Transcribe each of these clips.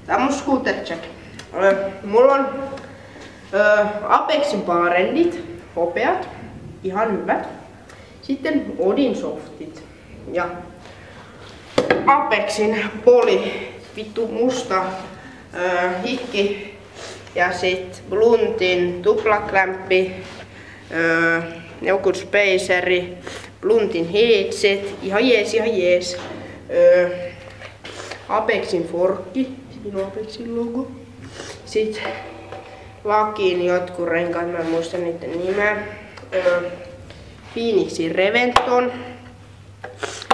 Tää on mun Scooter Jack. Mulla on Apexin baarellit, hopeat, ihan hyvät. Sitten Odin softit ja Apexin poli, vittu musta hikki ja sit Bluntin tuplaklämppi, joku spaceri, Bluntin headset, ihan jees. Apexin forkki, siinä on Apexin logo. Sitten Lakiin jotkut renkaat, mä en muista niiden nimeä. Phoenixin Reventon.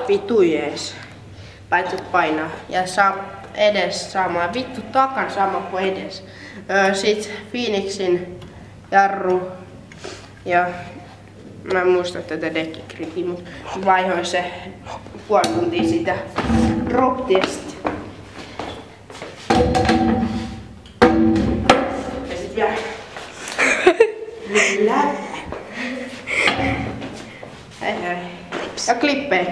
Vitu jees. Paitsi painaa. Ja edes sama. Vittu takan sama kuin edes. Sit Phoenixin jarru. Ja mä en muista tätä dekkikripiä, mut vaihoin se puoli tuntia sitä drop test. Ja sit vielä hei. Ja klippejä.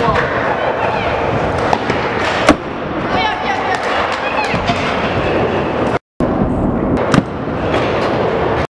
Wow.